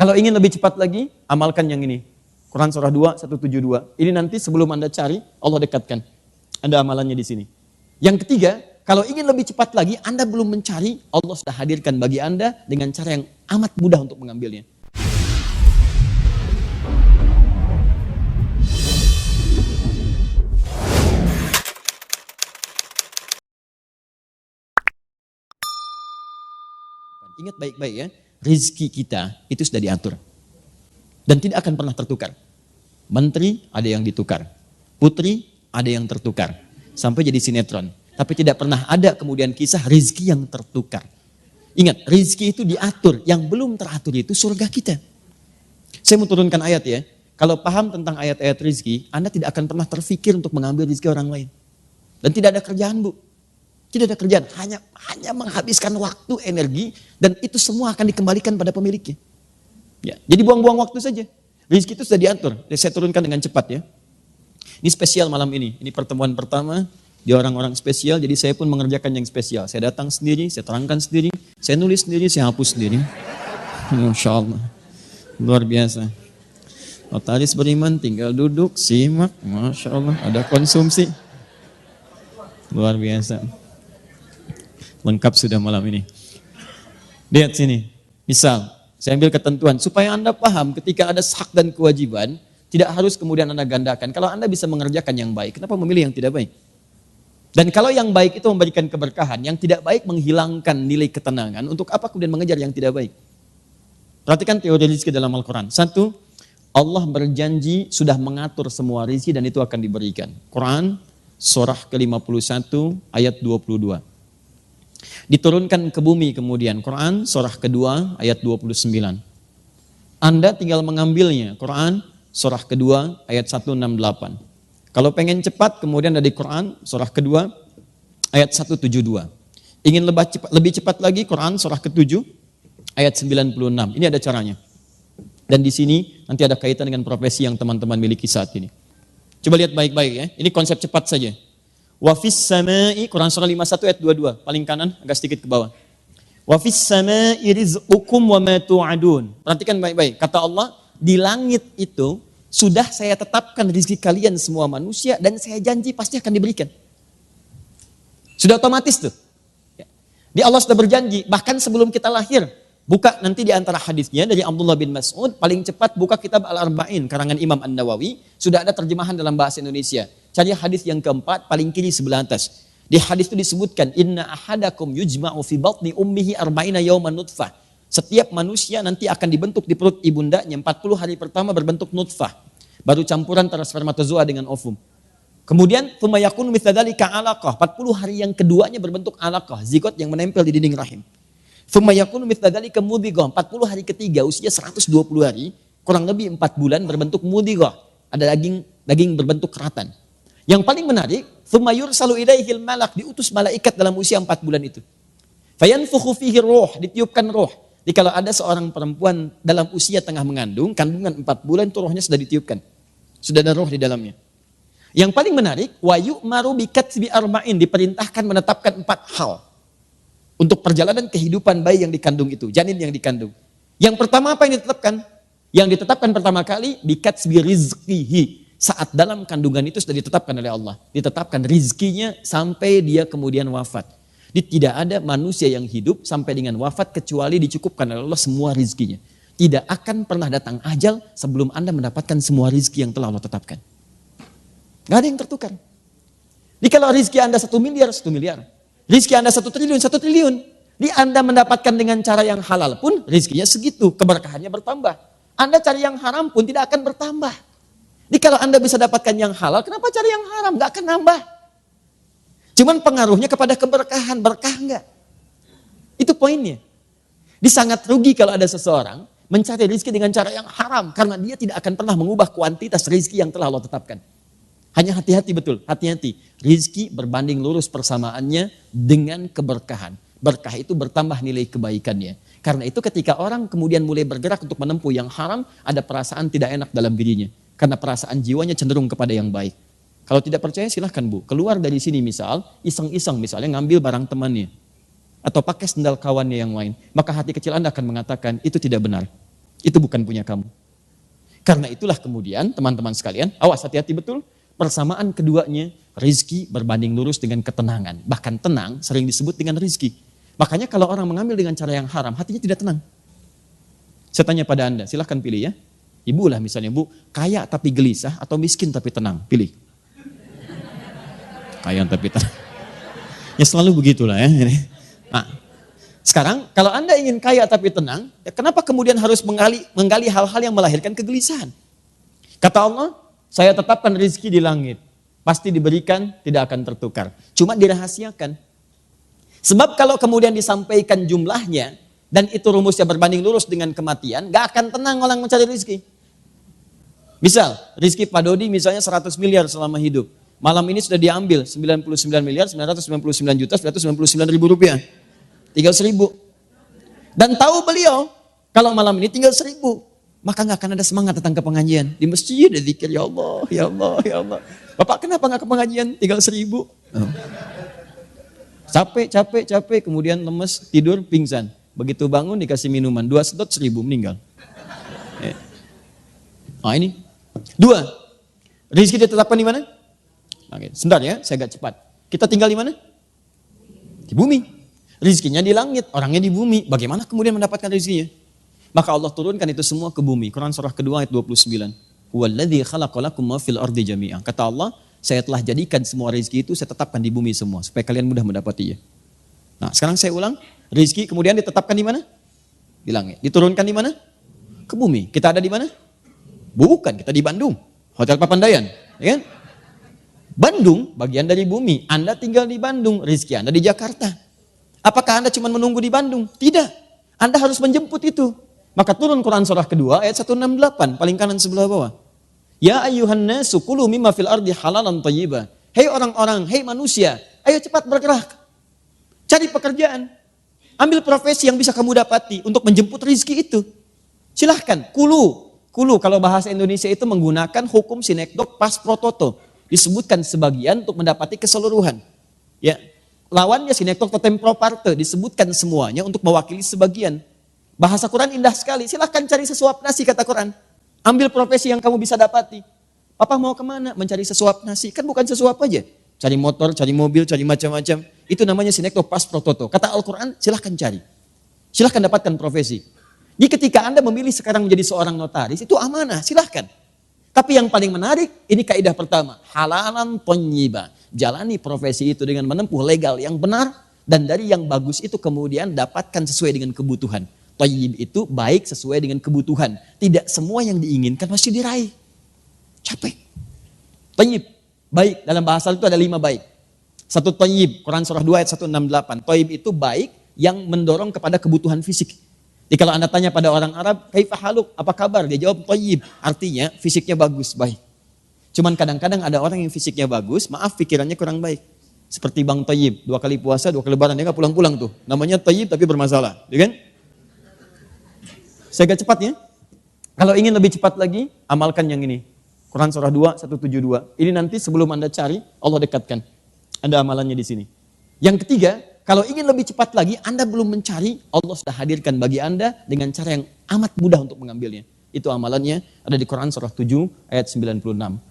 Kalau ingin lebih cepat lagi, amalkan yang ini. Quran surah 2, 172. Ini nanti sebelum Anda cari, Allah dekatkan. Ada amalannya di sini. Yang ketiga, kalau ingin lebih cepat lagi, Anda belum mencari, Allah sudah hadirkan bagi Anda dengan cara yang amat mudah untuk mengambilnya. Ingat baik-baik ya, rizki kita itu sudah diatur. Dan tidak akan pernah tertukar. Menteri ada yang ditukar, putri ada yang tertukar. Sampai jadi sinetron. Tapi tidak pernah ada kemudian kisah rizki yang tertukar. Ingat, rizki itu diatur, yang belum teratur itu surga kita. Saya mau turunkan ayat ya. Kalau paham tentang ayat-ayat rizki, Anda tidak akan pernah terfikir untuk mengambil rizki orang lain. Dan tidak ada kerjaan, Bu. Tidak ada kerjaan, hanya menghabiskan waktu, energi, dan itu semua akan dikembalikan pada pemiliknya. Ya, jadi buang-buang waktu saja. Rizki itu sudah diatur. Saya turunkan dengan cepat ya. Ini spesial malam ini. Ini pertemuan pertama di orang-orang spesial, jadi saya pun mengerjakan yang spesial. Saya datang sendiri, saya terangkan sendiri, saya nulis sendiri, saya hapus sendiri. Masya Allah. Luar biasa. Notaris beriman, tinggal duduk, simak. Masya Allah, ada konsumsi. Luar biasa. Lengkap sudah malam ini. Lihat sini. Misal, saya ambil ketentuan. Supaya Anda paham ketika ada hak dan kewajiban, tidak harus kemudian Anda gandakan. Kalau Anda bisa mengerjakan yang baik, kenapa memilih yang tidak baik? Dan kalau yang baik itu memberikan keberkahan, yang tidak baik menghilangkan nilai ketenangan, untuk apa kemudian mengejar yang tidak baik? Perhatikan teori rizki dalam Al-Quran. Satu, Allah berjanji sudah mengatur semua rizki dan itu akan diberikan. Quran, surah ke-51, ayat 22. Diturunkan ke bumi kemudian, Quran surah kedua ayat 29. Anda tinggal mengambilnya, Quran surah kedua ayat 168. Kalau pengen cepat kemudian dari Quran surah kedua ayat 172. Ingin lebih cepat lagi, Quran surah ke-7 ayat 96. Ini ada caranya. Dan di sini nanti ada kaitan dengan profesi yang teman-teman miliki saat ini. Coba lihat baik-baik ya, ini konsep cepat saja. Wa fis samai, Quran surah 51 ayat 22, paling kanan agak sedikit ke bawah. Wa fis samai rizqukum wa ma tu'adun. Perhatikan baik-baik, kata Allah, di langit itu sudah saya tetapkan rezeki kalian semua manusia dan saya janji pasti akan diberikan. Sudah otomatis tuh. Di Allah sudah berjanji, bahkan sebelum kita lahir. Buka nanti di antara hadisnya dari Abdullah bin Mas'ud, paling cepat buka kitab Al-Arba'in karangan Imam An-Nawawi, sudah ada terjemahan dalam bahasa Indonesia. Cari hadis yang keempat, paling kiri sebelah atas. Di hadis itu disebutkan, inna ahadakum yujma'u fi batni ummihi arba'ina yawman nutfah. Setiap manusia nanti akan dibentuk di perut ibundanya 40 hari pertama berbentuk nutfah. Baru campuran antara spermatozoa dengan ovum. Kemudian thumma yakunu mithla dzalika 'alaqah. 40 hari yang keduanya berbentuk 'alaqah, zigot yang menempel di dinding rahim. Thumma yakunu mithla dzalika mudhighah. 40 hari ketiga usia 120 hari, kurang lebih 4 bulan berbentuk mudhighah. Ada daging berbentuk keratan. Yang paling menarik, thumma yursalu ilaihil malak, diutus malaikat dalam usia 4 bulan itu. Fayanfukhu fihi ruh, ditiupkan roh. Jadi kalau ada seorang perempuan dalam usia tengah mengandung, kandungan 4 bulan itu rohnya sudah ditiupkan. Sudah ada roh di dalamnya. Yang paling menarik, wa yu'maru bikatsbi arba'in, diperintahkan menetapkan 4 hal untuk perjalanan kehidupan bayi yang dikandung itu, janin yang dikandung. Yang pertama apa yang ditetapkan? Yang ditetapkan pertama kali bikatsbi rizqihi. Saat dalam kandungan itu sudah ditetapkan oleh Allah. Ditetapkan rizkinya sampai dia kemudian wafat. Jadi tidak ada manusia yang hidup sampai dengan wafat kecuali dicukupkan oleh Allah semua rizkinya. Tidak akan pernah datang ajal sebelum Anda mendapatkan semua rizki yang telah Allah tetapkan. Gak ada yang tertukar. Jadi kalau rizki Anda 1 miliar, 1 miliar. Rizki Anda 1 triliun, 1 triliun. Jadi Anda mendapatkan dengan cara yang halal pun rizkinya segitu. Keberkahannya bertambah. Anda cari yang haram pun tidak akan bertambah. Jadi kalau Anda bisa dapatkan yang halal, kenapa cari yang haram? Gak akan nambah. Cuman pengaruhnya kepada keberkahan, berkah enggak? Itu poinnya. Dia sangat rugi kalau ada seseorang mencari rizki dengan cara yang haram. Karena dia tidak akan pernah mengubah kuantitas rizki yang telah Allah tetapkan. Hanya hati-hati betul, hati-hati. Rizki berbanding lurus persamaannya dengan keberkahan. Berkah itu bertambah nilai kebaikannya. Karena itu ketika orang kemudian mulai bergerak untuk menempuh yang haram, ada perasaan tidak enak dalam dirinya. Karena perasaan jiwanya cenderung kepada yang baik. Kalau tidak percaya silahkan Bu, keluar dari sini misal, iseng-iseng misalnya ngambil barang temannya. Atau pakai sendal kawannya yang lain. Maka hati kecil Anda akan mengatakan itu tidak benar. Itu bukan punya kamu. Karena itulah kemudian teman-teman sekalian, awas hati-hati betul, persamaan keduanya, rizki berbanding lurus dengan ketenangan. Bahkan tenang sering disebut dengan rizki. Makanya kalau orang mengambil dengan cara yang haram, hatinya tidak tenang. Saya tanya pada Anda, silahkan pilih ya. Ibu lah misalnya, Bu, kaya tapi gelisah atau miskin tapi tenang, pilih. Kaya tapi tenang. Ya selalu begitulah ya. Nah, sekarang kalau Anda ingin kaya tapi tenang, ya kenapa kemudian harus menggali hal-hal yang melahirkan kegelisahan? Kata Allah, saya tetapkan rizki di langit. Pasti diberikan, tidak akan tertukar. Cuma dirahasiakan. Sebab kalau kemudian disampaikan jumlahnya, dan itu rumusnya berbanding lurus dengan kematian, gak akan tenang orang mencari rizki. Misal, rizki Pak Dodi misalnya 100 miliar selama hidup. Malam ini sudah diambil 99 miliar 999 juta 999 ribu rupiah. Tinggal 1.000. Dan tahu beliau, kalau malam ini tinggal 1.000. Maka gak akan ada semangat datang ke pengajian. Di masjid ada zikir, ya Allah, ya Allah, ya Allah. Bapak kenapa gak ke pengajian? Tinggal 1.000. Capek, kemudian lemes, tidur, pingsan. Begitu bangun dikasih minuman, 2 sedot 1.000 meninggal. Nah ini. 2. Rizki ditetapkan di mana? Oke, sebentar ya, saya agak cepat. Kita tinggal di mana? Di bumi. Rizkinya di langit, orangnya di bumi. Bagaimana kemudian mendapatkan rizkinya? Maka Allah turunkan itu semua ke bumi. Quran surah kedua ayat 29. Huwallazi khalaqalakum ma fil ardi jami'an. Kata Allah, saya telah jadikan semua rizki itu saya tetapkan di bumi semua supaya kalian mudah mendapatinya. Nah, sekarang saya ulang, rizki kemudian ditetapkan di mana? Di langit. Diturunkan di mana? Ke bumi. Kita ada di mana? Bukan, kita di Bandung. Hotel Papandayan, ya kan? Bandung bagian dari bumi. Anda tinggal di Bandung, rizki Anda di Jakarta. Apakah Anda cuma menunggu di Bandung? Tidak. Anda harus menjemput itu. Maka turun Quran surah kedua ayat 168, paling kanan sebelah bawah. Ya ayyuhan nasu kulu mimma fil ardi halalan thayyiba. Hei orang-orang, hei manusia, ayo cepat bergerak. Cari pekerjaan. Ambil profesi yang bisa kamu dapati untuk menjemput rizki itu. Silahkan, kulu. Kulu kalau bahasa Indonesia itu menggunakan hukum sinekdok pas pro toto. Disebutkan sebagian untuk mendapati keseluruhan. Ya. Lawannya sinekdok totem pro parte, disebutkan semuanya untuk mewakili sebagian. Bahasa Quran indah sekali, silahkan cari sesuap nasi kata Quran. Ambil profesi yang kamu bisa dapati. Papa mau kemana? Mencari sesuap nasi, kan bukan sesuap aja. Cari motor, cari mobil, cari macam-macam. Itu namanya sinekdok pas pro toto. Kata Al-Quran, silahkan cari. Silahkan dapatkan profesi. Jadi ketika Anda memilih sekarang menjadi seorang notaris, itu amanah, silahkan. Tapi yang paling menarik, ini kaidah pertama. Halalan thayyiba. Jalani profesi itu dengan menempuh legal yang benar. Dan dari yang bagus itu kemudian dapatkan sesuai dengan kebutuhan. Thayyib itu baik sesuai dengan kebutuhan. Tidak semua yang diinginkan pasti diraih. Capek. Thayyib, baik. Dalam bahasa itu ada 5 baik. 1 thayyib, Quran surah 2 ayat 168. Thayyib itu baik yang mendorong kepada kebutuhan fisik. Jadi kalau Anda tanya pada orang Arab, kaifa haluk, apa kabar? Dia jawab thayyib, artinya fisiknya bagus, baik. Cuman kadang-kadang ada orang yang fisiknya bagus, maaf pikirannya kurang baik. Seperti Bang Thayyib, 2 kali puasa, 2 kali lebaran, dia gak pulang-pulang tuh. Namanya thayyib tapi bermasalah, ya kan? Saya agak cepat ya. Kalau ingin lebih cepat lagi, amalkan yang ini. Quran surah 2, 172. Ini nanti sebelum Anda cari, Allah dekatkan. Ada amalannya di sini. Yang ketiga, kalau ingin lebih cepat lagi, Anda belum mencari, Allah sudah hadirkan bagi Anda dengan cara yang amat mudah untuk mengambilnya. Itu amalannya ada di Quran surah 7 ayat 96.